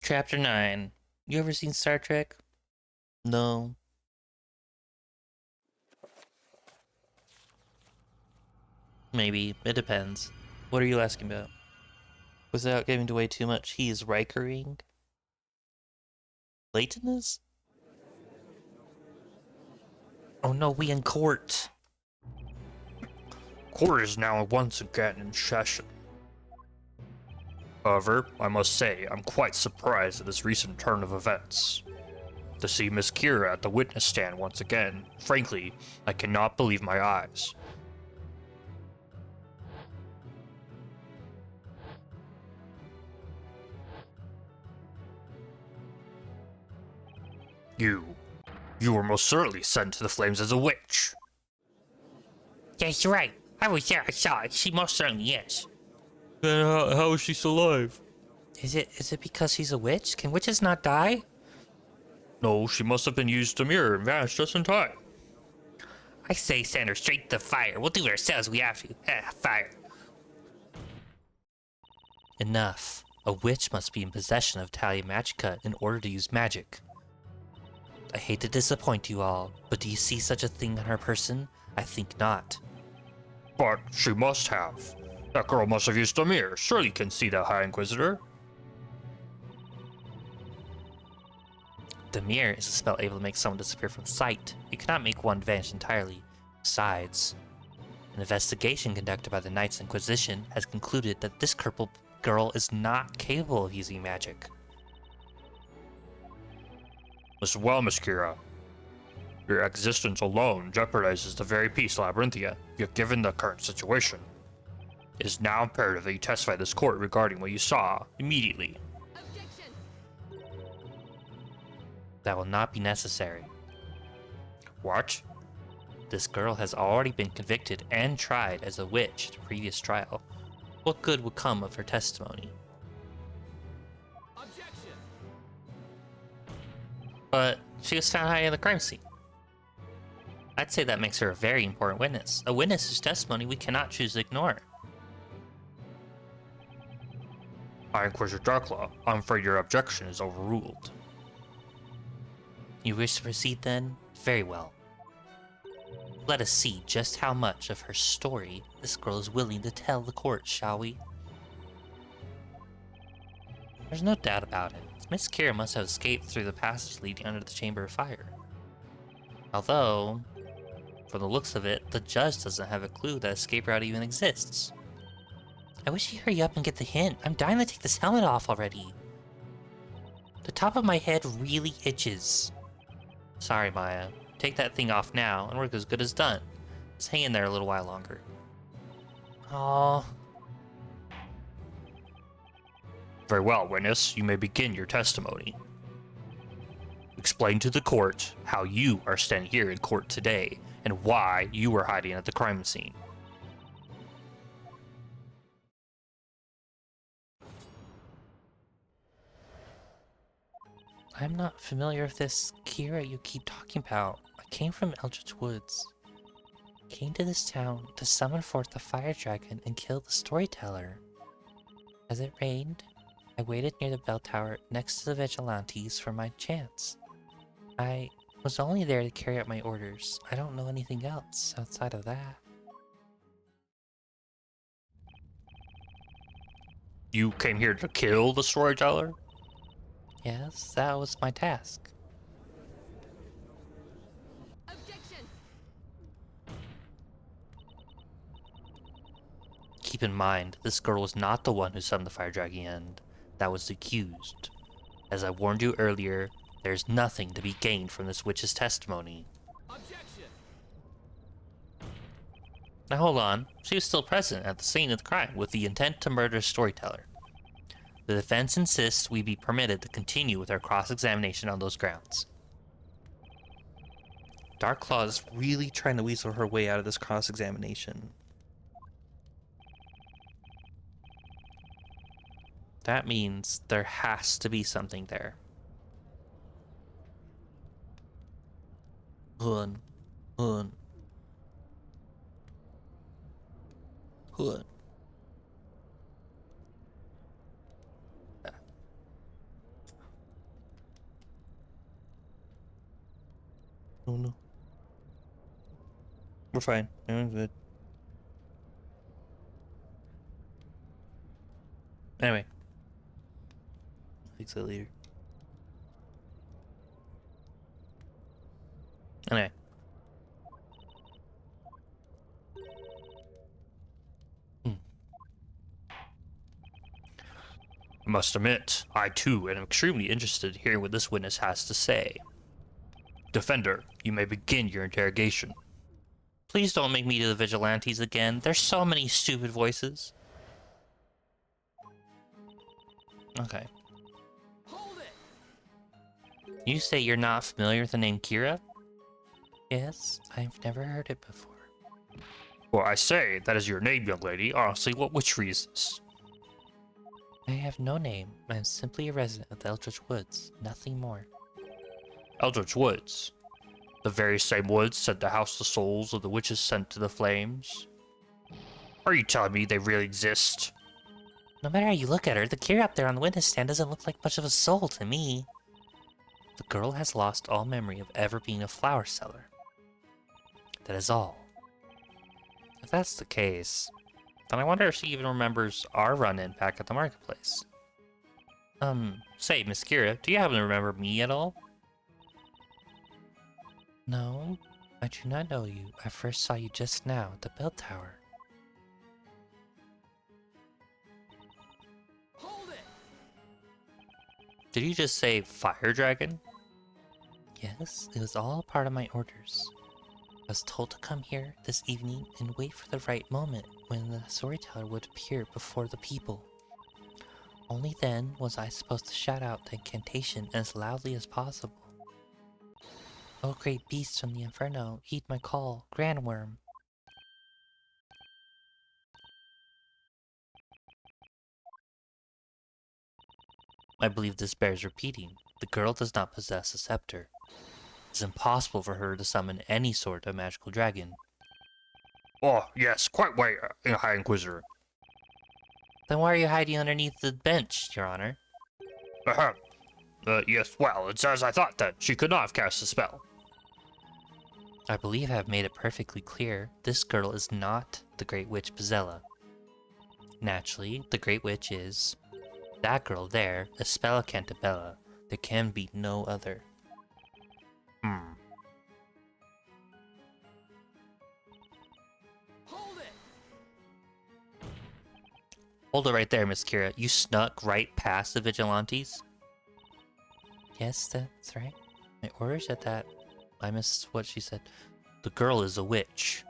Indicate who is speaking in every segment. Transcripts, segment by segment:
Speaker 1: Chapter 9. You ever seen Star Trek? No. Maybe. It depends. What are you asking about? Without giving away too much, he is Rikering? Layton is? Oh no, we in court.
Speaker 2: Court is now once again in session. However, I must say I'm quite surprised at this recent turn of events. To see Miss Kira at the witness stand once again, frankly, I cannot believe my eyes. You were most certainly sent to the flames as a witch.
Speaker 1: Yes, you're right. I was there. I saw it. She most certainly is.
Speaker 2: Then how is she still alive?
Speaker 1: Is it because she's a witch? Can witches not die?
Speaker 2: No, she must have been used to mirror and vanished just in time.
Speaker 1: I say send her straight to the fire. We'll do it ourselves. We have to. Fire. Enough. A witch must be in possession of Talia Magica in order to use magic. I hate to disappoint you all, but do you see such a thing on her person? I think not.
Speaker 2: But she must have. That girl must have used a mirror. Surely you can see that, High Inquisitor.
Speaker 1: The mirror is a spell able to make someone disappear from sight. You cannot make one vanish entirely. Besides, an investigation conducted by the Knights Inquisition has concluded that this crippled girl is not capable of using magic.
Speaker 2: Listen well, Miss Kira. Your existence alone jeopardizes the very peace Labyrinthia, yet given the current situation, it is now imperative that you testify this court regarding what you saw immediately.
Speaker 3: Objection!
Speaker 1: That will not be necessary.
Speaker 2: What?
Speaker 1: This girl has already been convicted and tried as a witch at a previous trial. What good would come of her testimony?
Speaker 3: Objection!
Speaker 1: But she was found hiding in the crime scene. I'd say that makes her a very important witness. A witness whose testimony we cannot choose to ignore.
Speaker 2: High Inquisitor Darklaw, I'm afraid your objection is overruled.
Speaker 1: You wish to proceed then? Very well. Let us see just how much of her story this girl is willing to tell the court, shall we? There's no doubt about it. Miss Kira must have escaped through the passage leading under the Chamber of Fire. Although, from the looks of it, the judge doesn't have a clue that escape route even exists. I wish he'd hurry up and get the hint. I'm dying to take this helmet off already. The top of my head really itches. Sorry, Maya. Take that thing off now, and we're as good as done. Just hang in there a little while longer. Oh.
Speaker 2: Very well, witness, you may begin your testimony. Explain to the court how you are standing here in court today, and why you were hiding at the crime scene.
Speaker 1: I'm not familiar with this Kira you keep talking about. I came from Eldritch Woods. Came to this town to summon forth the fire dragon and kill the storyteller. As it rained, I waited near the bell tower next to the vigilantes for my chance. I was only there to carry out my orders. I don't know anything else outside of that.
Speaker 2: You came here to kill the storyteller?
Speaker 1: Yes, that was my task.
Speaker 3: Objection!
Speaker 1: Keep in mind, this girl was not the one who summoned the fire dragon. That was the accused. As I warned you earlier, there's nothing to be gained from this witch's testimony.
Speaker 3: Objection!
Speaker 1: Now hold on, she was still present at the scene of the crime with the intent to murder a storyteller. The defense insists we be permitted to continue with our cross-examination on those grounds. Darklaw is really trying to weasel her way out of this cross-examination. That means there has to be something there. Hun. Hun. Hun. Oh no. We're fine. Everyone's good. Anyway. Fix that later. Anyway.
Speaker 2: I must admit, I too am extremely interested in hearing what this witness has to say. Defender, you may begin your interrogation.
Speaker 1: Please don't make me do the vigilantes again. There's so many stupid voices. Okay.
Speaker 3: Hold it!
Speaker 1: You say you're not familiar with the name Kira? Yes, I've never heard it before.
Speaker 2: Well, I say, that is your name, young lady. Honestly, what witchery is this?
Speaker 1: I have no name. I'm simply a resident of the Eldritch Woods. Nothing more.
Speaker 2: Eldritch Woods. The very same woods sent to house the souls of the witches sent to the flames. Are you telling me they really exist?
Speaker 1: No matter how you look at her, the Kira up there on the witness stand doesn't look like much of a soul to me. The girl has lost all memory of ever being a flower seller. That is all. If that's the case, then I wonder if she even remembers our run-in back at the marketplace. Say, Miss Kira, do you happen to remember me at all? No, I do not know you. I first saw you just now at the bell tower.
Speaker 3: Hold it!
Speaker 1: Did you just say fire dragon? Yes, it was all part of my orders. I was told to come here this evening and wait for the right moment when the storyteller would appear before the people. Only then was I supposed to shout out the incantation as loudly as possible. O great beast from the inferno, heed my call, Grandworm. I believe this bears repeating. The girl does not possess a scepter. It's impossible for her to summon any sort of magical dragon.
Speaker 2: Oh, yes, quite right, High Inquisitor.
Speaker 1: Then why are you hiding underneath the bench, Your Honor?
Speaker 2: Ahem. Yes, well, it's as I thought then. She could not have cast a spell.
Speaker 1: I believe I have made it perfectly clear. This girl is not the Great Witch Bezella. Naturally, the Great Witch is... that girl there, Espella Cantabella. There can be no other.
Speaker 3: Hold it!
Speaker 1: Hold it right there, Miss Kira. You snuck right past the vigilantes? Yes, that's right. My orders said that. I missed what she said. The girl is a witch.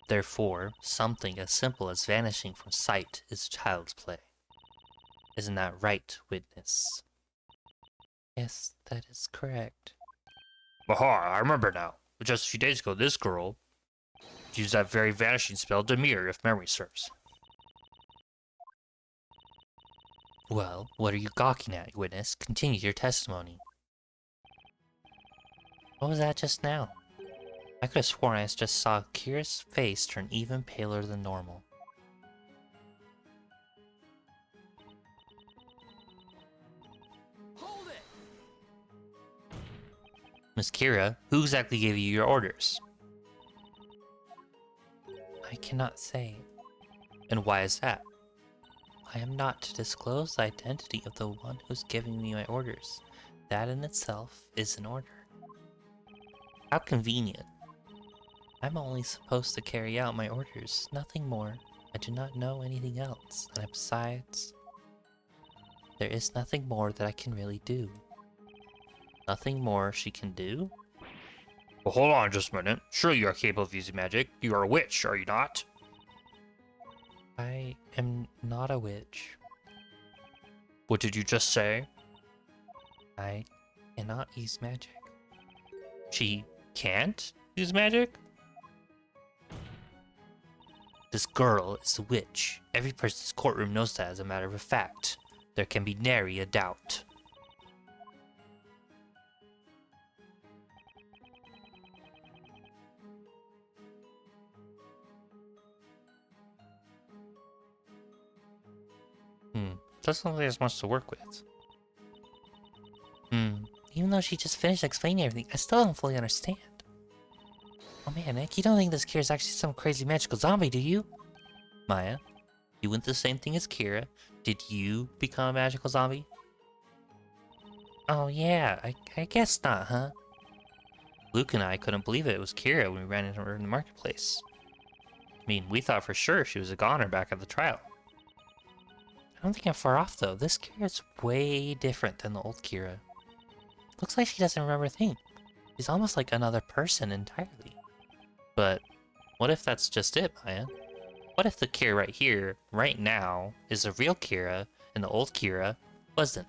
Speaker 1: Therefore, something as simple as vanishing from sight is child's play. Isn't that right, witness? Yes, that is correct.
Speaker 2: Aha, I remember now. Just a few days ago, this girl used that very vanishing spell to mirror, if memory serves.
Speaker 1: Well, what are you gawking at, witness? Continue your testimony. What was that just now? I could have sworn I just saw Kira's face turn even paler than normal.
Speaker 3: Hold it!
Speaker 1: Miss Kira, who exactly gave you your orders? I cannot say. And why is that? I am not to disclose the identity of the one who's giving me my orders. That in itself is an order. How convenient. I'm only supposed to carry out my orders, nothing more. I do not know anything else, and besides, there is nothing more that I can really do. Nothing more she can do?
Speaker 2: Well, hold on just a minute. Surely you are capable of using magic. You are a witch, are you not?
Speaker 1: I am not a witch.
Speaker 2: What did you just say?
Speaker 1: I cannot use magic. She can't use magic? This girl is a witch. Every person in this courtroom knows that as a matter of fact. There can be nary a doubt. Doesn't look like there's much to work with. Even even though she just finished explaining everything, I still don't fully understand. Oh man, Nick, you don't think this Kira's actually some crazy magical zombie, do you? Maya, you went through the same thing as Kira. Did you become a magical zombie? Oh yeah, I guess not, huh? Luke and I couldn't believe it was Kira when we ran into her in the marketplace. I mean, we thought for sure she was a goner back at the trial. I don't think I'm far off though. This Kira's way different than the old Kira. Looks like she doesn't remember a thing. She's almost like another person entirely. But what if that's just it, Maya? What if the Kira right here, right now, is the real Kira and the old Kira wasn't?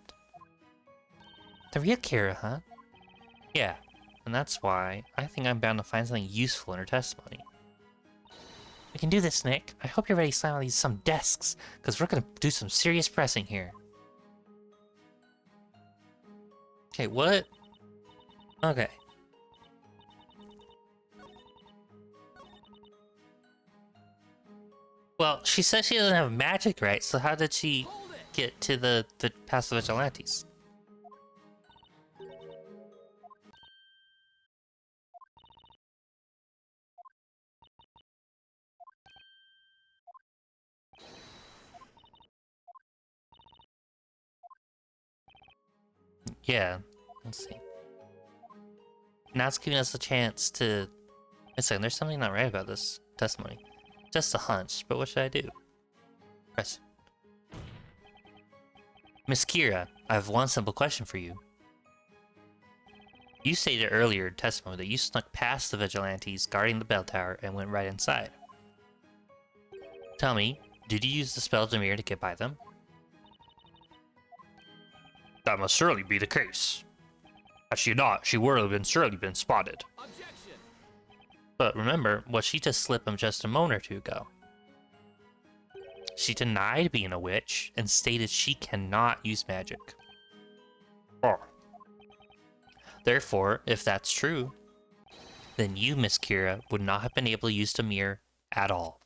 Speaker 1: The real Kira, huh? Yeah, and that's why I think I'm bound to find something useful in her testimony. We can do this, Nick. I hope you're ready to slam on some desks, because we're gonna do some serious pressing here. Okay, what? Okay. Well, she said she doesn't have magic, right? So how did she get to the passive vigilantes? Yeah, let's see. Now it's giving us a chance to... Wait a second, there's something not right about this testimony. Just a hunch, but what should I do? Press. Miss Kira, I have one simple question for you. You stated earlier in testimony that you snuck past the vigilantes guarding the bell tower and went right inside. Tell me, did you use the spell Demir to get by them?
Speaker 2: That must surely be the case. Had she not, she would have surely been spotted.
Speaker 3: Objection!
Speaker 1: But remember, what she just slipped him just a moment or two ago. She denied being a witch and stated she cannot use magic.
Speaker 2: Oh,
Speaker 1: Therefore, if that's true, then you, Miss Kira, would not have been able to use Demir at all.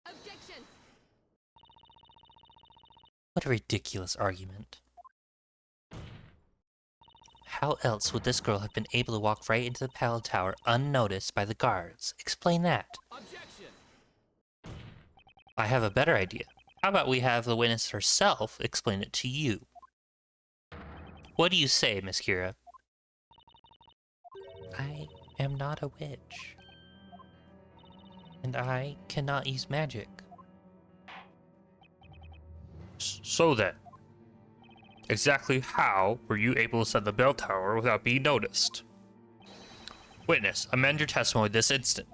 Speaker 3: Objection!
Speaker 1: What a ridiculous argument. How else would this girl have been able to walk right into the Palace Tower unnoticed by the guards? Explain that.
Speaker 3: Objection!
Speaker 1: I have a better idea. How about we have the witness herself explain it to you? What do you say, Miss Kira? I am not a witch. And I cannot use magic.
Speaker 2: so then, exactly how were you able to set the bell tower without being noticed? Witness, amend your testimony this instant.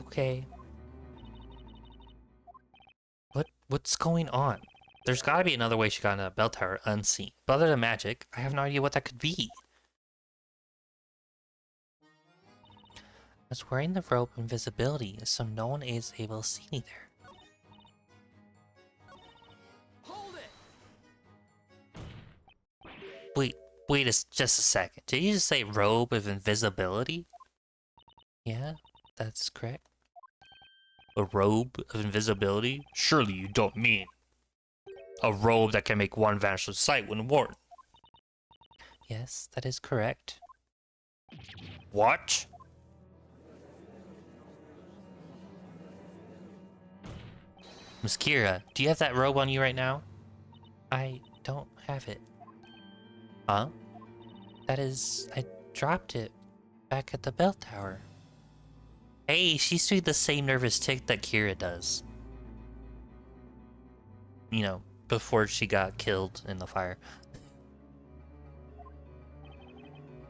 Speaker 1: Okay. What's going on? There's gotta be another way she got into the bell tower unseen. But other than magic, I have no idea what that could be. I was wearing the robe of invisibility, so no one is able to see me there.
Speaker 3: Hold it!
Speaker 1: Wait just a second. Did you just say robe of invisibility? Yeah, that's correct.
Speaker 2: A robe of invisibility? Surely you don't mean a robe that can make one vanish from sight when worn.
Speaker 1: Yes, that is correct.
Speaker 2: What?
Speaker 1: Miss Kira, do you have that robe on you right now? I don't have it. Huh? That is... I dropped it back at the bell tower. Hey, she's doing the same nervous tick that Kira does. You know, before she got killed in the fire.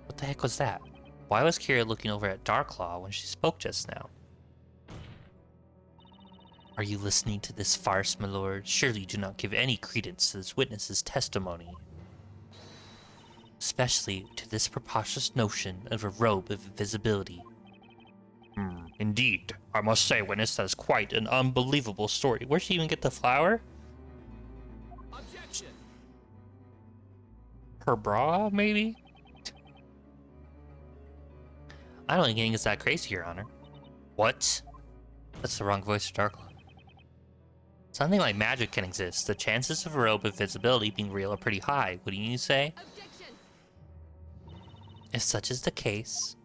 Speaker 1: What the heck was that? Why was Kira looking over at Darklaw when she spoke just now? Are you listening to this farce, my lord? Surely you do not give any credence to this witness's testimony. Especially to this preposterous notion of a robe of invisibility.
Speaker 2: Indeed. I must say, witness, that is quite an unbelievable story. Where'd she even get the flower?
Speaker 3: Objection!
Speaker 2: Her bra, maybe?
Speaker 1: I don't think it's that crazy, Your Honor.
Speaker 2: What?
Speaker 1: That's the wrong voice for Darklaw. Something like magic can exist. The chances of a robe of invisibility being real are pretty high, wouldn't you say?
Speaker 3: Objection!
Speaker 1: If such is the case,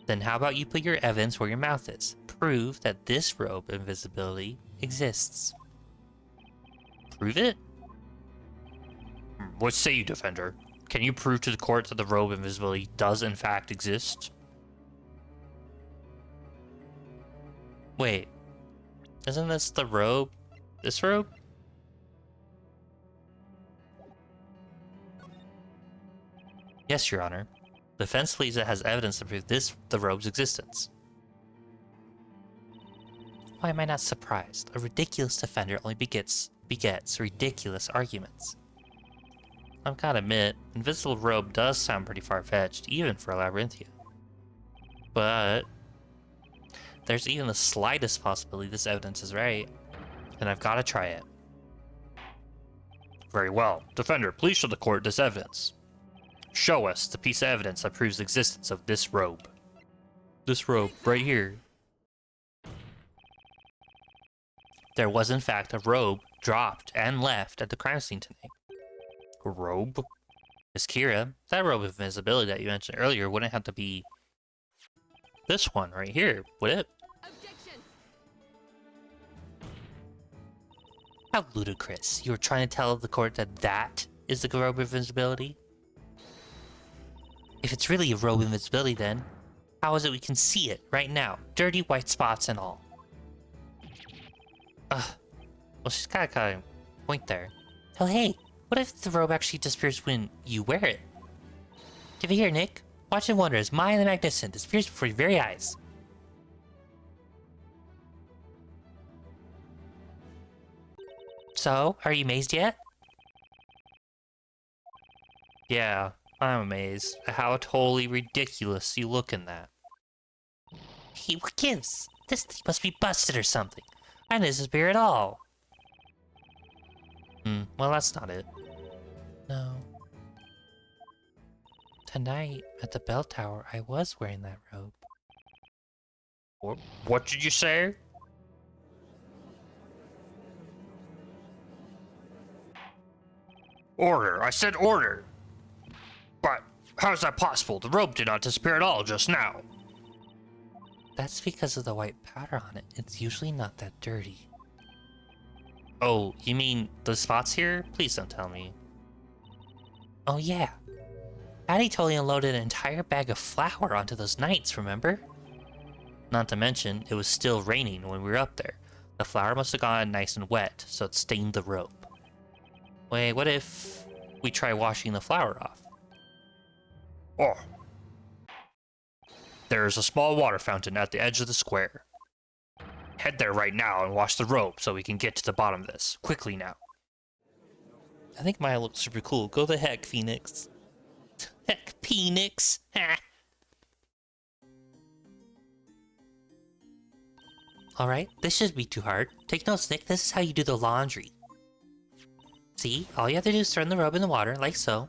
Speaker 1: then how about you put your evidence where your mouth is? Prove that this robe invisibility exists. Prove it?
Speaker 2: What say you, Defender? Can you prove to the court that the robe invisibility does in fact exist?
Speaker 1: Wait, isn't this the robe? This robe? Yes, Your Honor. The defense believes it has evidence to prove the robe's existence. Why am I not surprised? A ridiculous defender only begets ridiculous arguments. I've gotta admit, invisible robe does sound pretty far-fetched, even for Labyrinthia. But there's even the slightest possibility this evidence is right, and I've gotta try it.
Speaker 2: Very well. Defender, please show the court this evidence. Show us the piece of evidence that proves the existence of this robe.
Speaker 1: This robe, right here. There was in fact a robe dropped and left at the crime scene tonight.
Speaker 2: A robe?
Speaker 1: Miss Kira, that robe of invisibility that you mentioned earlier wouldn't have to be this one right here, would it?
Speaker 3: Objection!
Speaker 1: How ludicrous. You were trying to tell the court that that is the robe of invisibility? If it's really a robe of invisibility then, how is it we can see it right now? Dirty white spots and all. Well, she's got a point there. Oh, hey, what if the robe actually disappears when you wear it? Give it here, Nick. Watch and wonder as Maya the Magnificent disappears before your very eyes. So, are you amazed yet? Yeah, I'm amazed at how totally ridiculous you look in that. Hey, what gives? This thing must be busted or something. I didn't disappear at all. Well, that's not it. No. Tonight, at the bell tower, I was wearing that robe.
Speaker 2: What did you say? Order! I said order! But how is that possible? The robe did not disappear at all just now.
Speaker 1: That's because of the white powder on it. It's usually not that dirty. Oh, you mean the spots here? Please don't tell me. Oh yeah. Patty totally unloaded an entire bag of flour onto those knights, remember? Not to mention, it was still raining when we were up there. The flour must have gone nice and wet, so it stained the robe. Wait, what if we try washing the flour off?
Speaker 2: Oh. There is a small water fountain at the edge of the square. Head there right now and wash the robe so we can get to the bottom of this. Quickly now.
Speaker 1: I think mine looks super cool. Go the heck, Phoenix. Heck, Phoenix. Ha! Alright, this shouldn't be too hard. Take notes, Nick. This is how you do the laundry. See? All you have to do is turn the robe in the water, like so.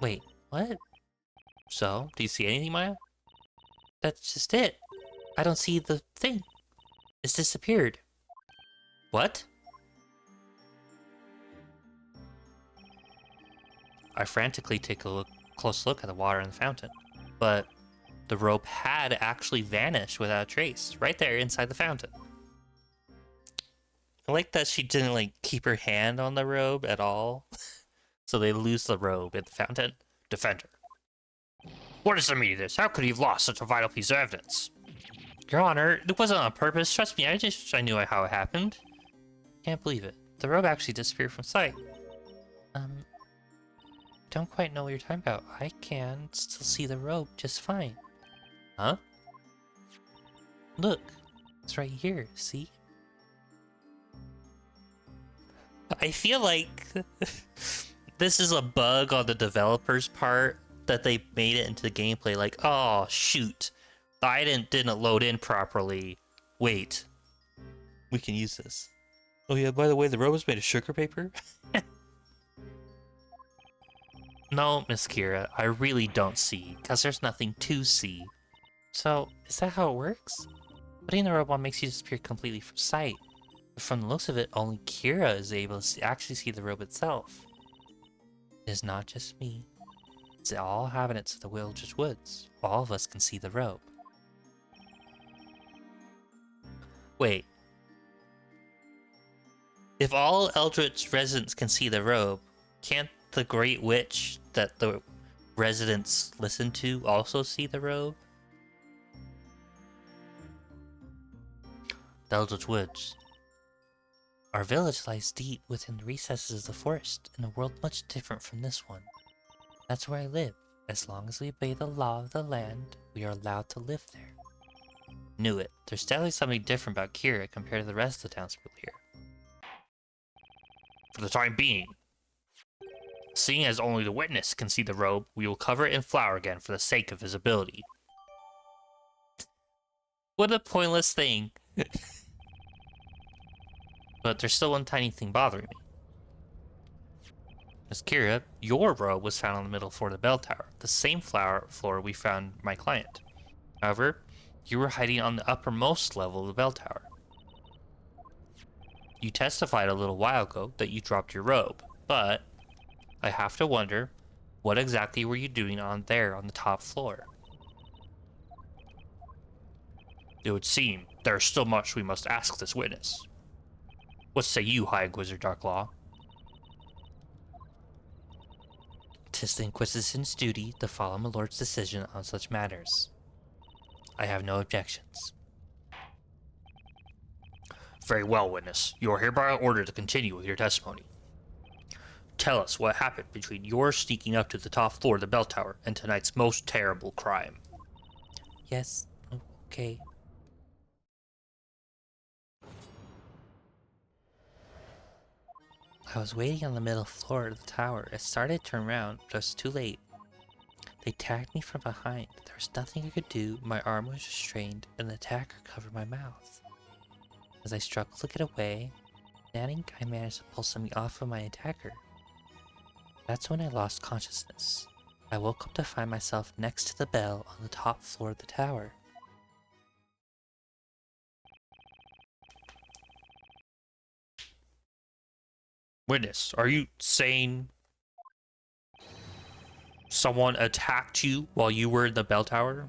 Speaker 1: Wait, what? So, do you see anything, Maya? That's just it. I don't see the thing. It's disappeared. What? I frantically take a close look at the water in the fountain, but the robe had actually vanished without a trace, right there inside the fountain. I like that she didn't like keep her hand on the robe at all, so they lose the robe in the fountain.
Speaker 2: Defender. What is the meaning of this? How could he have lost such a vital piece of evidence?
Speaker 1: Your Honor, it wasn't on purpose. Trust me, I knew how it happened. Can't believe it. The robe actually disappeared from sight. Don't quite know what you're talking about. I can still see the robe just fine. Huh? Look, it's right here, see? I feel like this is a bug on the developer's part that they made it into the gameplay. Like, oh shoot, the item didn't load in properly. Wait, we can use this. Oh yeah, by the way, the robe was made of sugar paper. No, Miss Kira, I really don't see, because there's nothing to see. So, is that how it works? Putting the robe on makes you disappear completely from sight. But from the looks of it, only Kira is able to actually see the robe itself. It is not just me. It's all inhabitants of the Wilderness Woods. All of us can see the robe. Wait. If all Eldritch residents can see the robe, can't the Great Witch that the residents listen to also see the robe? The Eldritch Woods. Our village lies deep within the recesses of the forest, in a world much different from this one. That's where I live. As long as we obey the law of the land, we are allowed to live there. Knew it. There's definitely something different about Kira compared to the rest of the townspeople here.
Speaker 2: For the time being, seeing as only the witness can see the robe, we will cover it in flour again for the sake of visibility.
Speaker 1: What a pointless thing. But there's still one tiny thing bothering me. Miss Kira, your robe was found on the middle floor of the bell tower, the same floor we found my client. However, you were hiding on the uppermost level of the bell tower. You testified a little while ago that you dropped your robe, but I have to wonder, what exactly were you doing on the top floor?
Speaker 2: It would seem there is still much we must ask this witness. What say you, High Inquisitor Darklaw?
Speaker 1: 'Tis the Inquisition's duty to follow my lord's decision on such matters. I have no objections.
Speaker 2: Very well, witness. You are hereby ordered to continue with your testimony. Tell us what happened between your sneaking up to the top floor of the bell tower and tonight's most terrible crime.
Speaker 1: Yes, okay. I was waiting on the middle floor of the tower. I started to turn around, but it was too late. They attacked me from behind. There was nothing I could do. My arm was restrained, and the attacker covered my mouth. As I struggled to get away, I managed to pull something off of my attacker. That's when I lost consciousness. I woke up to find myself next to the bell on the top floor of the tower.
Speaker 2: Witness, are you saying someone attacked you while you were in the bell tower?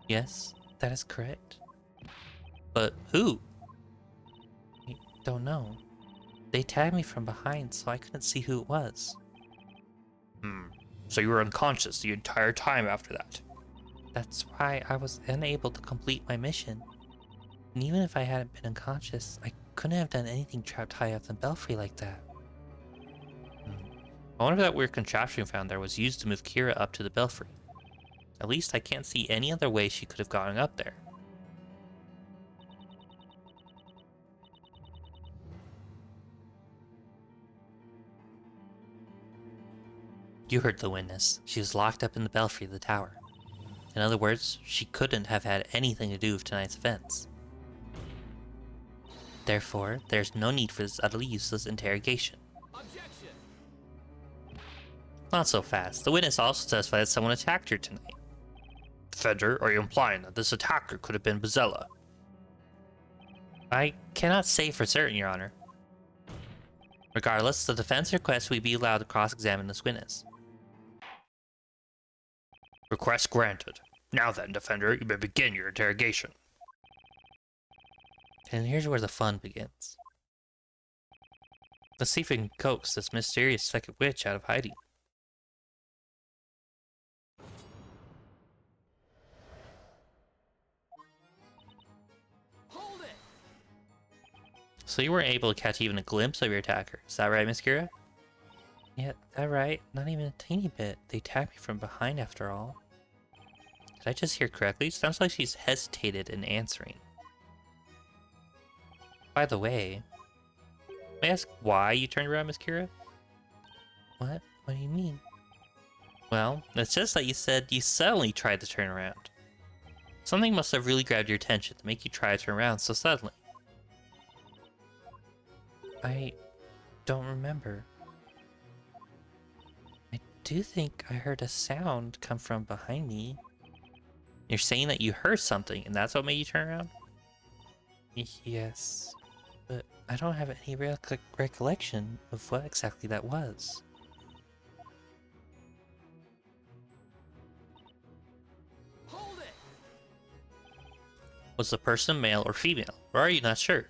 Speaker 1: Yes, that is correct. But who? I don't know. They tagged me from behind, so I couldn't see who it was.
Speaker 2: So you were unconscious the entire time after that?
Speaker 1: That's why I was unable to complete my mission. And even if I hadn't been unconscious, I couldn't have done anything trapped high up in the belfry like that.
Speaker 2: I wonder if that weird contraption you found there was used to move Kira up to the belfry.
Speaker 1: At least I can't see any other way she could have gotten up there. You heard the witness. She was locked up in the belfry of the tower. In other words, she couldn't have had anything to do with tonight's events. Therefore, there's no need for this utterly useless interrogation.
Speaker 3: Objection!
Speaker 1: Not so fast. The witness also testified that someone attacked her tonight.
Speaker 2: Defender, are you implying that this attacker could have been Bazella?
Speaker 1: I cannot say for certain, Your Honor. Regardless, the defense requests we be allowed to cross-examine this witness.
Speaker 2: Request granted. Now then, Defender, you may begin your interrogation.
Speaker 1: And here's where the fun begins. Let's see if we can coax this mysterious second witch out of hiding.
Speaker 3: Hold it!
Speaker 1: So you weren't able to catch even a glimpse of your attacker, is that right, Miss Kira? Yeah, that right. Not even a tiny bit. They attacked me from behind after all. Did I just hear correctly? It sounds like she's hesitated in answering. By the way, may I ask why you turned around, Miss Kira? What? What do you mean? Well, it's just that you said you suddenly tried to turn around. Something must have really grabbed your attention to make you try to turn around so suddenly. I don't remember. I do think I heard a sound come from behind me. You're saying that you heard something and that's what made you turn around? Yes, but I don't have any recollection of what exactly that was. Was the person male or female? Or are you not sure?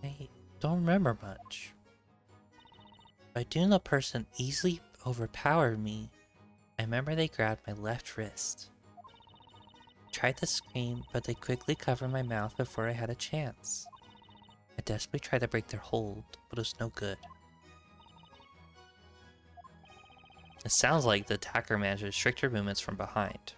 Speaker 1: I don't remember much. I do know the person easily overpowered me. I remember they grabbed my left wrist. I tried to scream, but they quickly covered my mouth before I had a chance. I desperately tried to break their hold, but it was no good. It sounds like the attacker managed to restrict her movements from behind.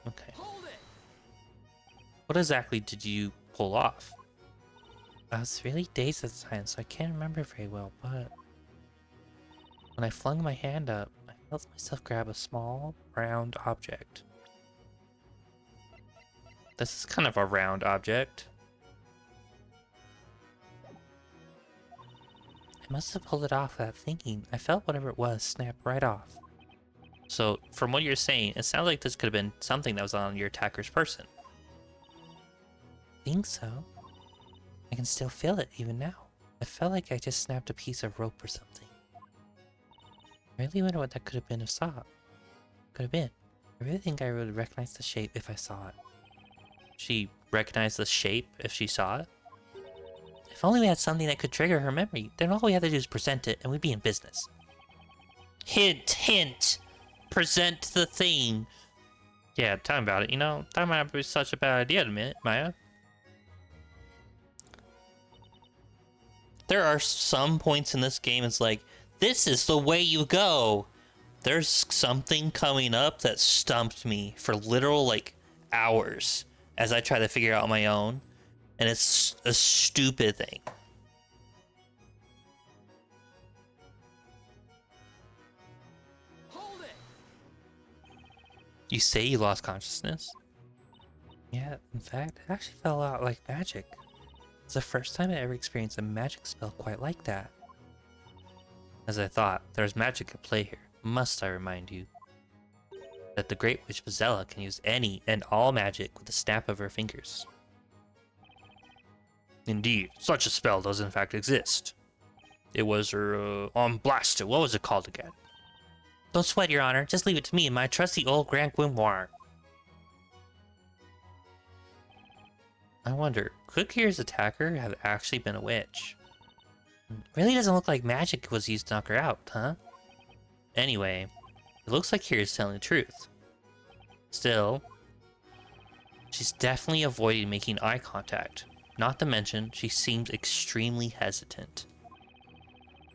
Speaker 1: Okay.
Speaker 3: Hold it.
Speaker 1: What exactly did you pull off? I was really dazed at the time, so I can't remember very well, but when I flung my hand up, I felt myself grab a small, round object. This is kind of a round object. I must have pulled it off without thinking. I felt whatever it was snap right off. So, from what you're saying, it sounds like this could have been something that was on your attacker's person. I think so. I can still feel it even now. I felt like I just snapped a piece of rope or something. I really wonder what that could have been if saw it. Could have been. I really think I would recognize the shape if I saw it. She recognized the shape if she saw it? If only we had something that could trigger her memory, then all we had to do is present it and we'd be in business. Hint, hint! Present the thing! Yeah, tell me about it. You know, that might not be such a bad idea to me, Maya. There are some points in this game it's like, this is the way you go! There's something coming up that stumped me for literal, like, hours as I try to figure it out on my own. And it's a stupid thing.
Speaker 3: Hold it.
Speaker 1: You say you lost consciousness? Yeah, in fact, it actually felt a lot like magic. It's the first time I ever experienced a magic spell quite like that. As I thought, there's magic at play here. Must I remind you that the Great Witch Vizela can use any and all magic with the snap of her fingers.
Speaker 2: Indeed, such a spell does in fact exist. It was her, on Blasted. What was it called again?
Speaker 1: Don't sweat, Your Honor. Just leave it to me and my trusty old Grand Grimoire. I wonder, could Kira's attacker have actually been a witch? Really doesn't look like magic was used to knock her out, huh? Anyway, it looks like Kira's telling the truth. Still, she's definitely avoiding making eye contact. Not to mention, she seems extremely hesitant.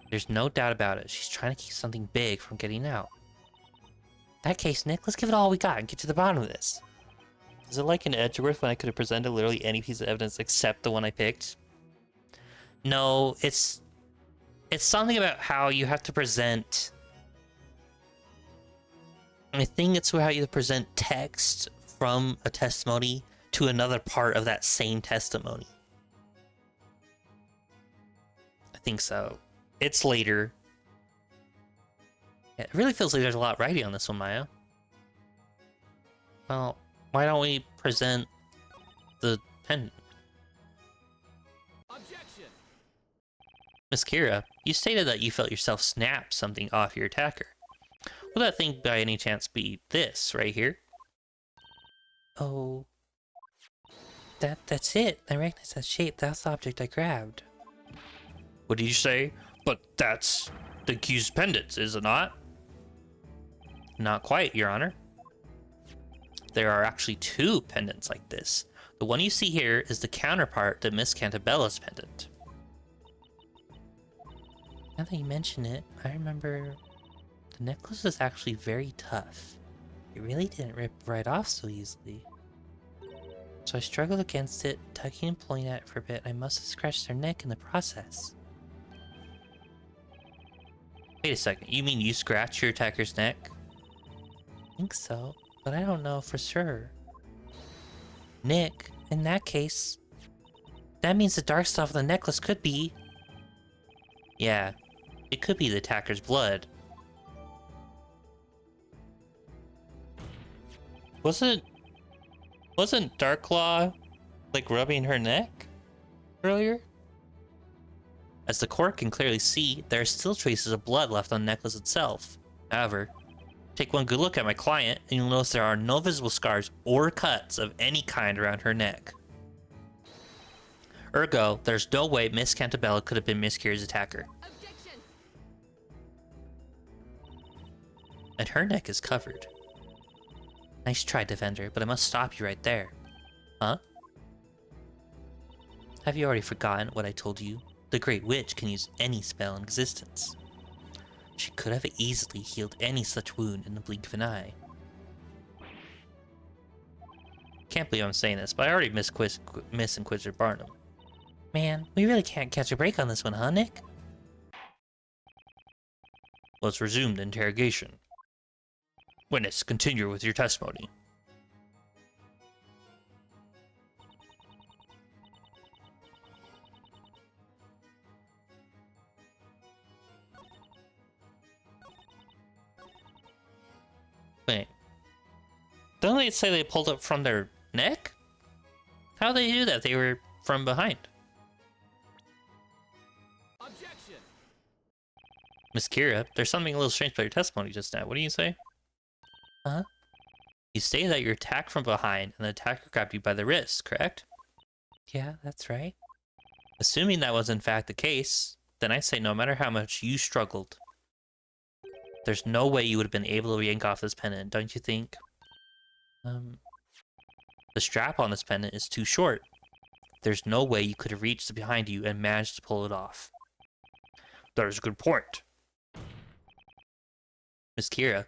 Speaker 1: There's no doubt about it, she's trying to keep something big from getting out. In that case, Nick, let's give it all we got and get to the bottom of this. Is it like in Edgeworth when I could have presented literally any piece of evidence except the one I picked? No, it's something about how you have to present... I think it's how you present text from a testimony to another part of that same testimony. I think so. It's later. Yeah, it really feels like there's a lot writing on this one, Maya. Well, why don't we present the pendant?
Speaker 3: Objection.
Speaker 1: Miss Kira, you stated that you felt yourself snap something off your attacker. Will that thing by any chance be this right here? Oh... That's it. I recognize that shape. That's the object I grabbed.
Speaker 2: What did you say? But that's the accused pendants, is it not?
Speaker 1: Not quite, Your Honor. There are actually two pendants like this. The one you see here is the counterpart to Miss Cantabella's pendant. Now that you mention it, I remember the necklace is actually very tough. It really didn't rip right off so easily. So I struggled against it, tugging and pulling at it for a bit. I must have scratched their neck in the process. Wait a second, you mean you scratched your attacker's neck? I think so, but I don't know for sure. Nick, in that case, that means the dark stuff of the necklace could be... Yeah, it could be the attacker's blood. Wasn't Darklaw, like, rubbing her neck earlier? As the court can clearly see, there are still traces of blood left on the necklace itself. However, take one good look at my client, and you'll notice there are no visible scars or cuts of any kind around her neck. Ergo, there's no way Miss Cantabella could have been Miss Kira's attacker.
Speaker 3: Objection.
Speaker 1: And her neck is covered. Nice try, Defender, but I must stop you right there. Huh? Have you already forgotten what I told you? The Great Witch can use any spell in existence. She could have easily healed any such wound in the blink of an eye. Can't believe I'm saying this, but I already miss Inquisitor Barnum. Man, we really can't catch a break on this one, huh, Nick?
Speaker 2: Let's resume the interrogation. Witness, continue with your testimony.
Speaker 1: Wait. Don't they say they pulled up from their neck? How'd they do that? They were from behind.
Speaker 3: Objection.
Speaker 1: Miss Kira, there's something a little strange about your testimony just now. What do you say? Huh? You stated that you were attacked from behind and the attacker grabbed you by the wrist, correct? Yeah, that's right. Assuming that was in fact the case, then I say no matter how much you struggled, there's no way you would have been able to yank off this pendant, don't you think? The strap on this pendant is too short. There's no way you could have reached behind you and managed to pull it off.
Speaker 2: That is a good point.
Speaker 1: Miss Kira,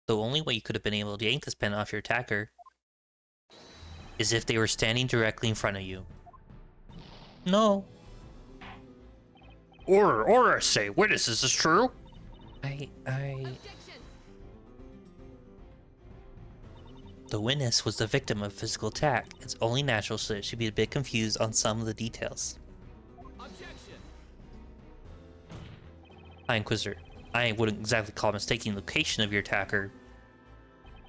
Speaker 1: the only way you could have been able to yank this pendant off your attacker is if they were standing directly in front of you. No.
Speaker 2: Order, I say. Witness, is this true?
Speaker 3: Objection.
Speaker 1: The witness was the victim of physical attack. It's only natural so that she'd be a bit confused on some of the details.
Speaker 3: Objection.
Speaker 1: Hi, Inquisitor. I wouldn't exactly call mistaking the location of your attacker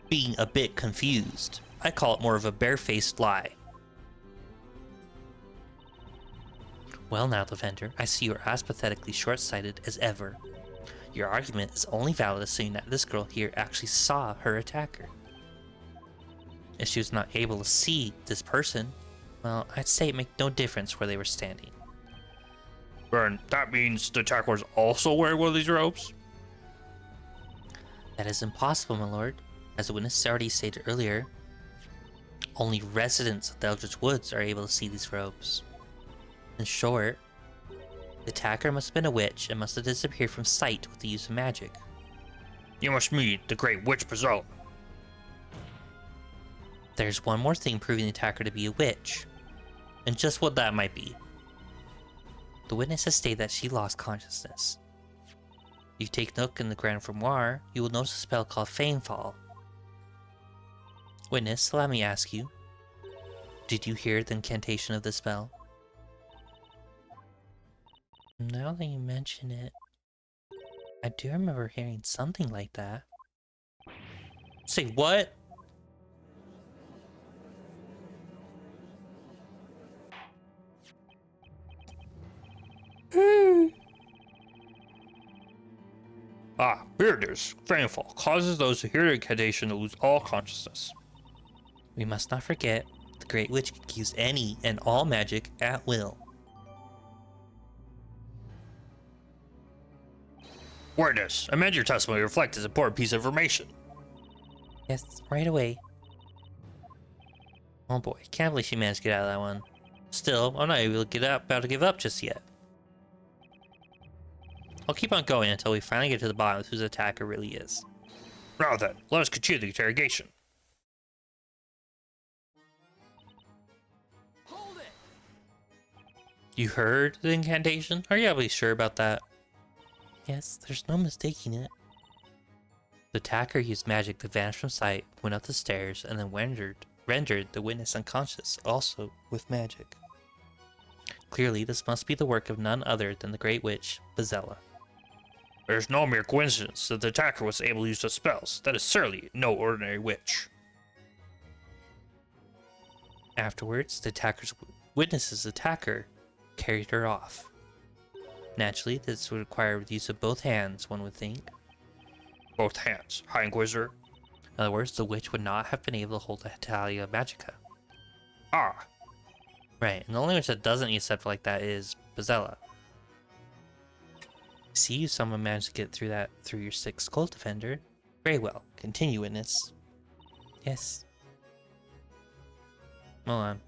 Speaker 1: being a bit confused. I call it more of a barefaced lie. Well now, Defender, I see you're as pathetically short-sighted as ever. Your argument is only valid assuming that this girl here actually saw her attacker. If she was not able to see this person, well, I'd say it made no difference where they were standing.
Speaker 2: Then that means the attacker was also wearing one of these robes?
Speaker 1: That is impossible, my lord. As the witness already stated earlier, only residents of the Eldritch Woods are able to see these robes. In short, the attacker must have been a witch and must have disappeared from sight with the use of magic.
Speaker 2: You must mean the Great Witch Pazella.
Speaker 1: There's one more thing proving the attacker to be a witch, and just what that might be. The witness has stated that she lost consciousness. If you take a look in the Grand Grimoire, you will notice a spell called Famefall. Witness, allow me to ask you, did you hear the incantation of the spell? Now that you mention it, I do remember hearing something like that. Say what?
Speaker 2: Ah, here it is. Famefall causes those who hear the incantation to lose all consciousness.
Speaker 1: We must not forget, the Great Witch can use any and all magic at will.
Speaker 2: Witness, amend your testimony to reflect this important piece of information.
Speaker 1: Yes, right away. Oh boy, can't believe she managed to get out of that one. Still, I'm not able to about to give up just yet. I'll keep on going until we finally get to the bottom of who the attacker really is.
Speaker 2: Now then, let us continue the interrogation.
Speaker 3: Hold it.
Speaker 1: You heard the incantation? Are you absolutely sure about that? Yes, there's no mistaking it. The attacker used magic to vanish from sight, went up the stairs, and then rendered the witness unconscious, also with magic. Clearly, this must be the work of none other than the Great Witch, Bazella.
Speaker 2: There's no mere coincidence that the attacker was able to use those spells. That is certainly no ordinary witch.
Speaker 1: Afterwards, the witness's attacker carried her off. Naturally, this would require the use of both hands, one would think.
Speaker 2: Both hands, High Inquisitor.
Speaker 1: In other words, the witch would not have been able to hold the Talia Magica.
Speaker 2: Ah,
Speaker 1: Right, and the only witch that doesn't use stuff like that is Bazella. See, someone managed to get through that through your 6th Cult Defender. Very well. Continue, witness. Yes. Hold on.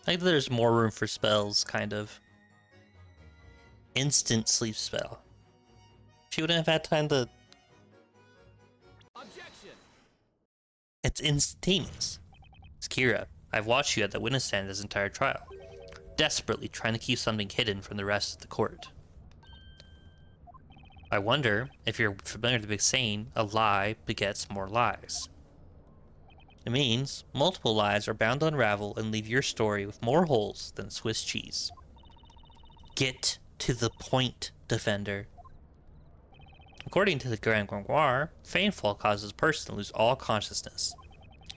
Speaker 1: Like there's more room for spells, kind of. Instant sleep spell. She wouldn't have had time to...
Speaker 3: Objection.
Speaker 1: It's instantaneous. It's Kira. I've watched you at the witness stand this entire trial, desperately trying to keep something hidden from the rest of the court. I wonder if you're familiar with the big saying, a lie begets more lies. It means multiple lies are bound to unravel and leave your story with more holes than Swiss cheese. Get to the point, Defender. According to the Grand Grimoire, Fainfall causes a person to lose all consciousness.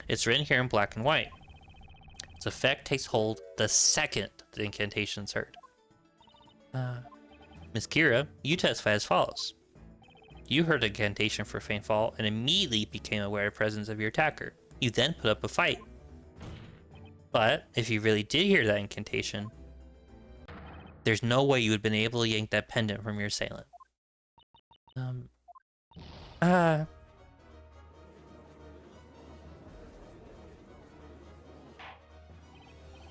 Speaker 1: It's written here in black and white. Its effect takes hold the second the incantation is heard. Miss Kira, you testify as follows. You heard the incantation for Fainfall and immediately became aware of the presence of your attacker. You then put up a fight. But if you really did hear that incantation, there's no way you would have been able to yank that pendant from your assailant.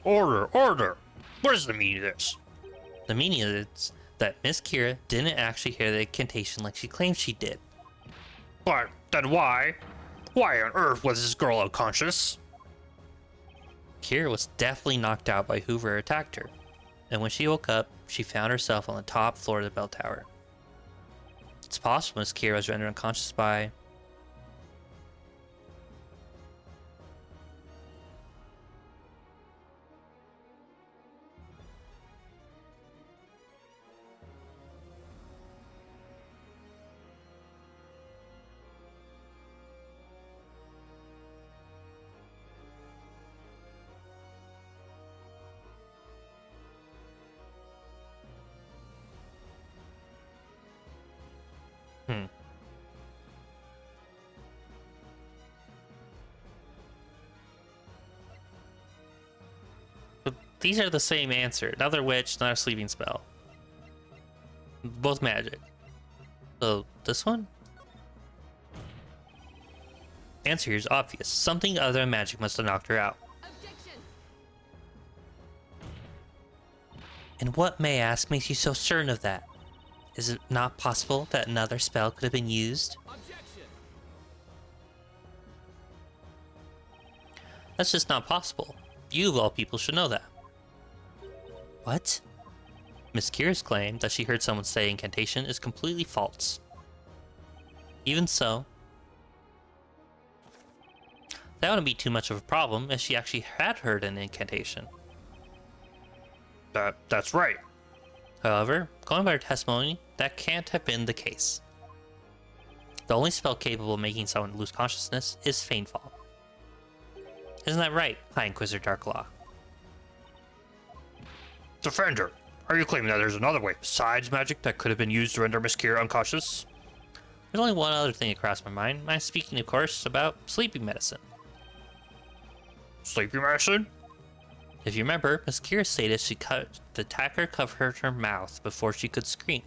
Speaker 2: order, order! What is the meaning of this?
Speaker 1: The meaning of it is that Miss Kira didn't actually hear the incantation like she claimed she did.
Speaker 2: But then why? Why on earth was this girl unconscious?
Speaker 1: Kira was definitely knocked out by whoever attacked her, and when she woke up, she found herself on the top floor of the bell tower. It's possible Miss Kira was rendered unconscious by... But these are the same answer. Another witch, not a sleeping spell. Both magic. So, this one? Answer here is obvious. Something other than magic must have knocked her out.
Speaker 3: Objection.
Speaker 1: And what, may I ask, makes you so certain of that? Is it not possible that another spell could have been used?
Speaker 3: Objection.
Speaker 1: That's just not possible. You, of all people, should know that. What? Miss Kira's claim that she heard someone say incantation is completely false. Even so, that wouldn't be too much of a problem if she actually had heard an incantation.
Speaker 2: That's right.
Speaker 1: However, going by her testimony, that can't have been the case. The only spell capable of making someone lose consciousness is Fainfall. Isn't that right, High Inquisitor Darklaw?
Speaker 2: Defender, are you claiming that there's another way besides magic that could have been used to render Miss Kira unconscious?
Speaker 1: There's only one other thing that crossed my mind. I'm speaking, of course, about sleeping medicine.
Speaker 2: Sleeping medicine?
Speaker 1: If you remember, Miss Kira stated the attacker covered her mouth before she could scream.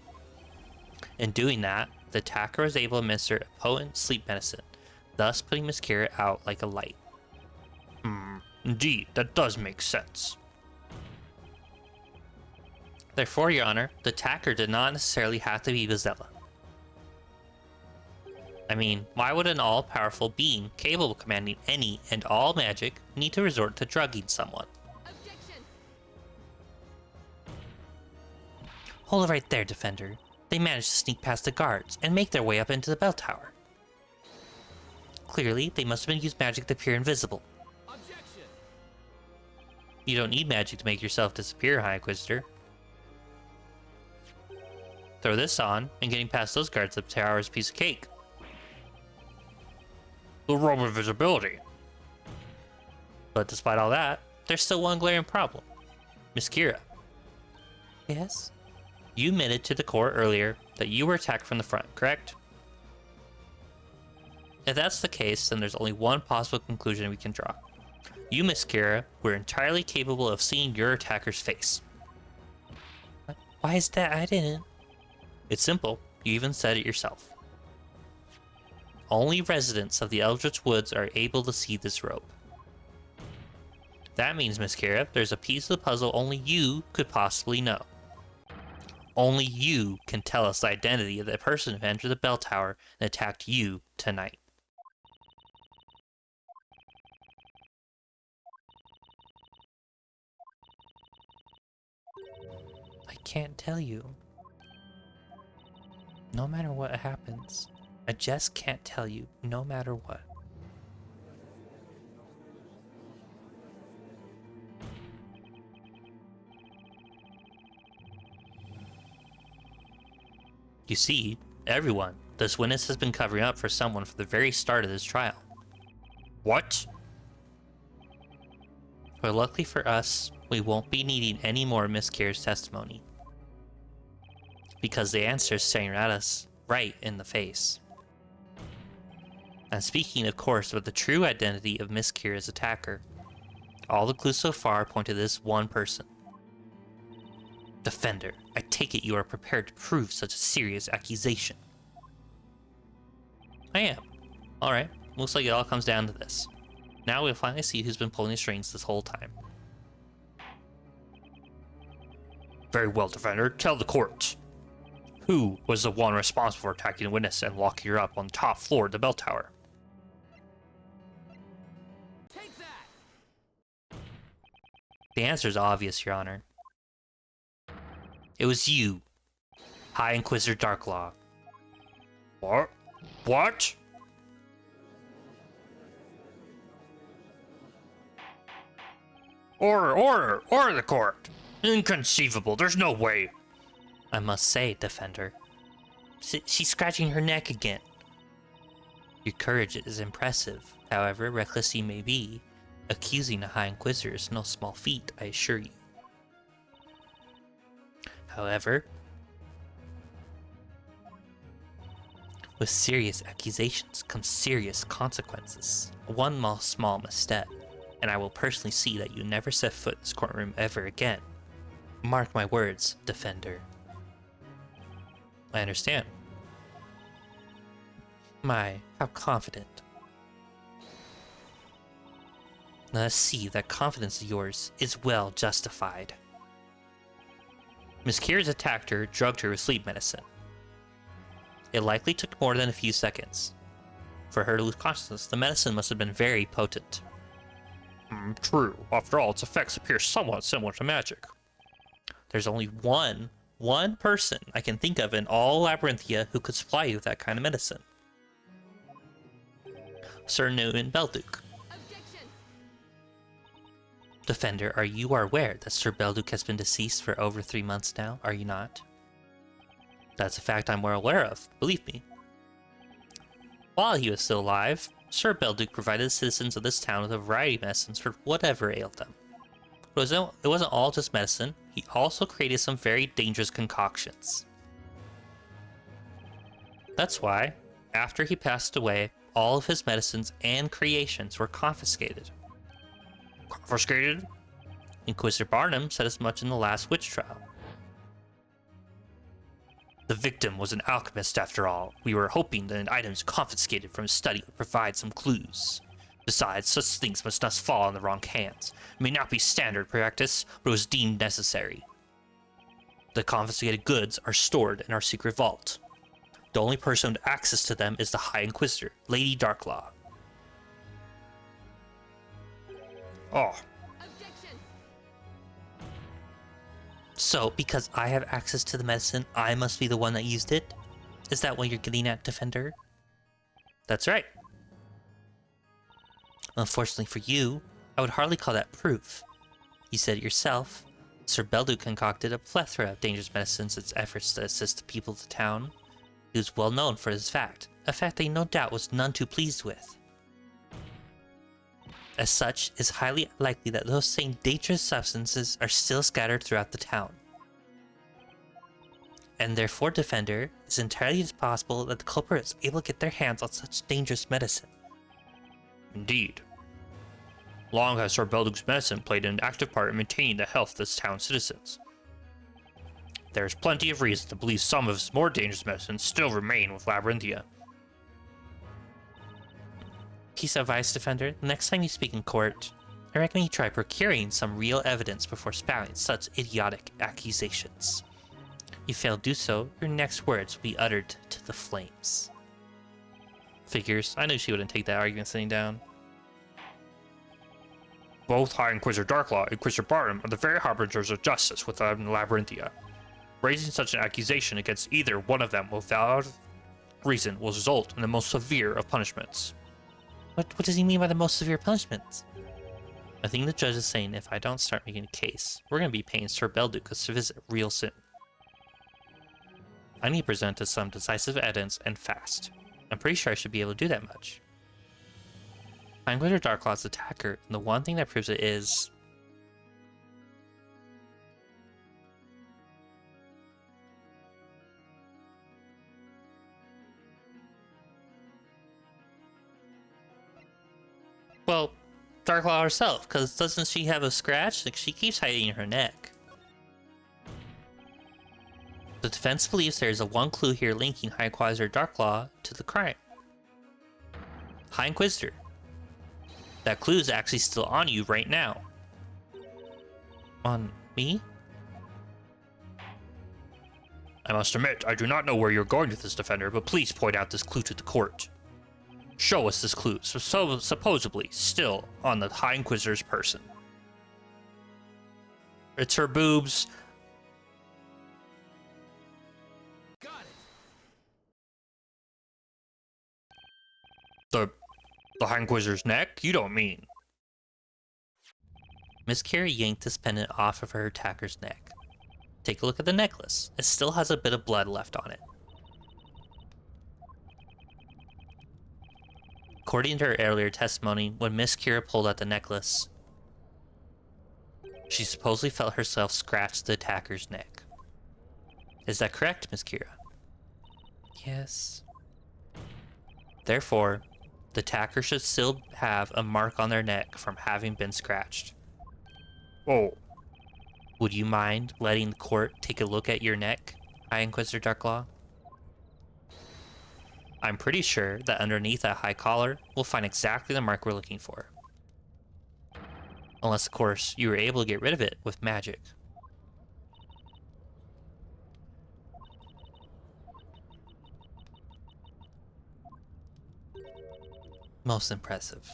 Speaker 1: In doing that, the attacker was able to administer a potent sleep medicine, thus putting Miss Kira out like a light.
Speaker 2: Indeed, that does make sense.
Speaker 1: Therefore, Your Honor, the attacker did not necessarily have to be Bazella. I mean, why would an all-powerful being capable of commanding any and all magic need to resort to drugging someone?
Speaker 3: Objection.
Speaker 1: Hold it right there, Defender. they managed to sneak past the guards and make their way up into the bell tower. Clearly, they must have been used magic to appear invisible.
Speaker 3: Objection.
Speaker 1: You don't need magic to make yourself disappear, High Inquisitor. Throw this on, and getting past those guards up the tower is a piece of cake.
Speaker 2: The robe of invisibility.
Speaker 1: But despite all that, there's still one glaring problem. Miss Kira. Yes? You admitted to the court earlier that you were attacked from the front, correct? If that's the case, then there's only one possible conclusion we can draw. You, Miss Kira, were entirely capable of seeing your attacker's face. Why is that? I didn't. It's simple. You even said it yourself. Only residents of the Eldritch Woods are able to see this robe. That means, Miss Kira, there's a piece of the puzzle only you could possibly know. Only you can tell us the identity of the person who entered the bell tower and attacked you tonight. I can't tell you. No matter what happens, I just can't tell you, no matter what. You see, everyone, this witness has been covering up for someone from the very start of this trial.
Speaker 2: What?
Speaker 1: But luckily for us, we won't be needing any more Miss Kira's testimony. Because the answer is staring at us right in the face. And speaking, of course, of the true identity of Miss Kira's attacker, all the clues so far point to this one person. Defender, I take it you are prepared to prove such a serious accusation. I am. Alright, looks like it all comes down to this. Now we'll finally see who's been pulling the strings this whole time.
Speaker 2: Very well, Defender. Tell the court. Who was the one responsible for attacking the witness and locking her up on the top floor of the bell tower?
Speaker 3: Take that.
Speaker 1: The answer is obvious, Your Honor. It was you, High Inquisitor Darklaw.
Speaker 2: What? What? Order the court! Inconceivable, there's no way!
Speaker 1: I must say, Defender. She's scratching her neck again. Your courage is impressive. However reckless you may be, accusing a High Inquisitor is no small feat, I assure you. However, with serious accusations comes serious consequences. One small misstep, and I will personally see that you never set foot in this courtroom ever again. Mark my words, Defender. I understand. My, how confident. Let us see if that confidence of yours is well justified. Miss Kira's attacker drugged her with sleep medicine. It likely took more than a few seconds. For her to lose consciousness, the medicine must have been very potent.
Speaker 2: True. After all, its effects appear somewhat similar to magic.
Speaker 1: There's only one person I can think of in all Labyrinthia who could supply you with that kind of medicine. Sir Newton Belduke.
Speaker 3: Objection.
Speaker 1: Defender, are you aware that Sir Belduke has been deceased for over 3 months now, are you not? That's a fact I'm well aware of, believe me. While he was still alive, Sir Belduke provided the citizens of this town with a variety of medicines for whatever ailed them. But it wasn't all just medicine, he also created some very dangerous concoctions. That's why, after he passed away, all of his medicines and creations were confiscated.
Speaker 2: Confiscated?
Speaker 1: Inquisitor Barnum said as much in the last witch trial.
Speaker 2: The victim was an alchemist after all. We were hoping that items confiscated from his study would provide some clues. Besides, such things must not fall in the wrong hands. It may not be standard practice, but it was deemed necessary. The confiscated goods are stored in our secret vault. The only person with access to them is the High Inquisitor, Lady Darklaw. Oh,
Speaker 3: Objection.
Speaker 1: So, because I have access to the medicine, I must be the one that used it? Is that what you're getting at, Defender? That's right. Unfortunately for you, I would hardly call that proof. You said it yourself. Sir Beldu concocted a plethora of dangerous medicines in its efforts to assist the people of the town. He was well known for this fact, a fact that he no doubt was none too pleased with. As such, it is highly likely that those same dangerous substances are still scattered throughout the town. And therefore, Defender, it's entirely possible that the culprit is able to get their hands on such dangerous medicine.
Speaker 2: Indeed. Long has Sir Beldu's medicine played an active part in maintaining the health of this town's citizens. There is plenty of reason to believe some of his more dangerous medicines still remain with Labyrinthia.
Speaker 1: Piece of advice, Defender, the next time you speak in court, I recommend you try procuring some real evidence before spouting such idiotic accusations. If you fail to do so, your next words will be uttered to the flames. Figures, I knew she wouldn't take that argument sitting down.
Speaker 2: Both High Inquisitor Darklaw and Inquisitor Barnum are the very harbingers of justice within Labyrinthia. Raising such an accusation against either one of them without reason will result in the most severe of punishments.
Speaker 1: What does he mean by the most severe punishments? I think the judge is saying if I don't start making a case, we're going to be paying Sir Belducas to visit real soon. I need to present us some decisive evidence and fast. I'm pretty sure I should be able to do that much. High Inquisitor Darklaw's attacker, and the one thing that proves it is... well, Darklaw herself, because doesn't she have a scratch? Like, she keeps hiding her neck. The defense believes there is a one clue here linking High Inquisitor Darklaw to the crime. High Inquisitor. That clue is actually still on you right now. On me?
Speaker 2: I must admit, I do not know where you're going with this, Defender, but please point out this clue to the court. Show us this clue, supposedly still on the High Inquisitor's person. It's her boobs.
Speaker 3: Got it.
Speaker 2: The High Inquisitor's neck? You don't mean.
Speaker 1: Miss Kira yanked this pendant off of her attacker's neck. Take a look at the necklace. It still has a bit of blood left on it. According to her earlier testimony, when Miss Kira pulled out the necklace, she supposedly felt herself scratch the attacker's neck. Is that correct, Miss Kira? Yes. Therefore, the attacker should still have a mark on their neck from having been scratched.
Speaker 2: Oh,
Speaker 1: Would you mind letting the court take a look at your neck, High Inquisitor Darklaw? I'm pretty sure that underneath that high collar, we'll find exactly the mark we're looking for. Unless, of course, you were able to get rid of it with magic. Most impressive.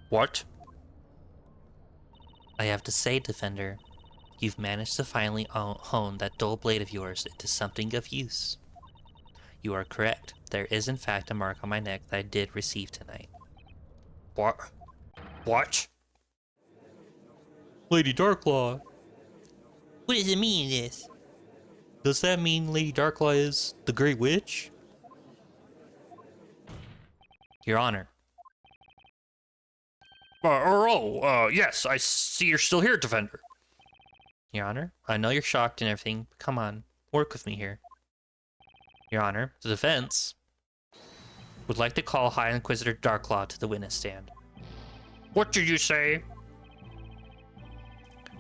Speaker 2: what?
Speaker 1: I have to say, Defender, you've managed to finally hone that dull blade of yours into something of use. You are correct. There is in fact a mark on my neck that I did receive tonight.
Speaker 2: What? What?
Speaker 1: Lady Darklaw! What does it mean, this? Does that mean Lady Darklaw is the Great Witch? Your Honor.
Speaker 2: Yes, I see you're still here, Defender.
Speaker 1: Your Honor, I know you're shocked and everything, but come on, work with me here. Your Honor, the defense would like to call High Inquisitor Darklaw to the witness stand.
Speaker 2: What did you say?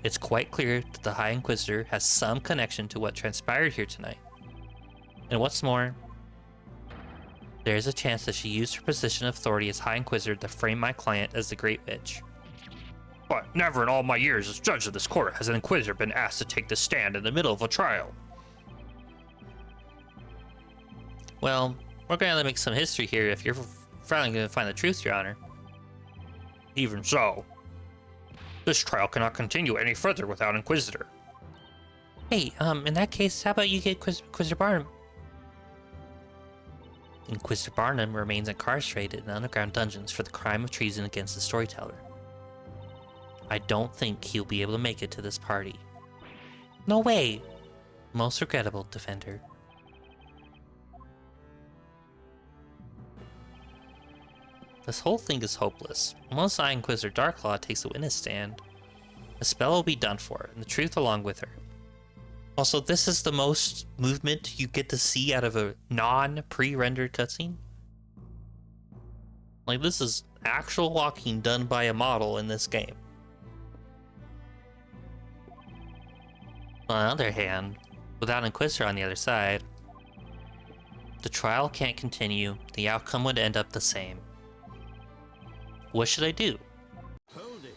Speaker 1: It's quite clear that the High Inquisitor has some connection to what transpired here tonight. And what's more, there is a chance that she used her position of authority as High Inquisitor to frame my client as the Great Witch.
Speaker 2: But never in all my years as judge of this court has an Inquisitor been asked to take the stand in the middle of a trial.
Speaker 1: Well, we're going to make some history here if you're finally going to find the truth, Your Honor.
Speaker 2: Even so, this trial cannot continue any further without Inquisitor.
Speaker 1: Hey, in that case, how about you get Inquisitor Barnum? Inquisitor Barnum remains incarcerated in underground dungeons for the crime of treason against the storyteller. I don't think he'll be able to make it to this party. No way! Most regrettable, Defender. This whole thing is hopeless. Once I, Inquisitor Darklaw, takes the witness stand, the spell will be done for, and the truth along with her. Also, this is the most movement you get to see out of a non-pre-rendered cutscene. Like, this is actual walking done by a model in this game. On the other hand, without Inquisitor on the other side, the trial can't continue, the outcome would end up the same. What should I do?
Speaker 3: Hold it.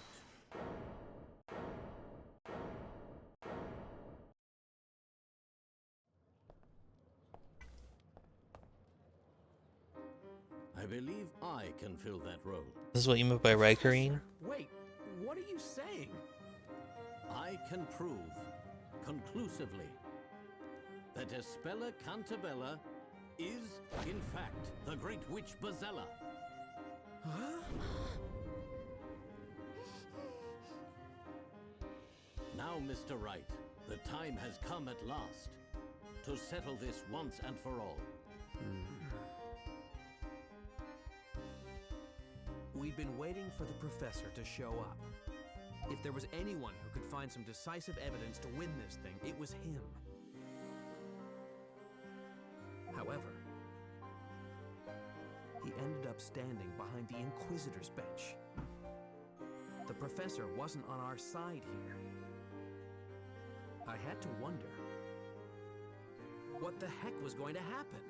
Speaker 3: I believe I can fill that role.
Speaker 1: This is what you meant by Rikerine?
Speaker 3: Wait, what are you saying? I can prove conclusively that Espella Cantabella is, in fact, the great witch Bazella. Huh? Now, Mr. Wright, the time has come at last to settle this once and for all.
Speaker 4: We've been waiting for the professor to show up. If there was anyone who could find some decisive evidence to win this thing, it was him. However, he ended up standing behind the Inquisitor's bench. The professor wasn't on our side here. I had to wonder what the heck was going to happen.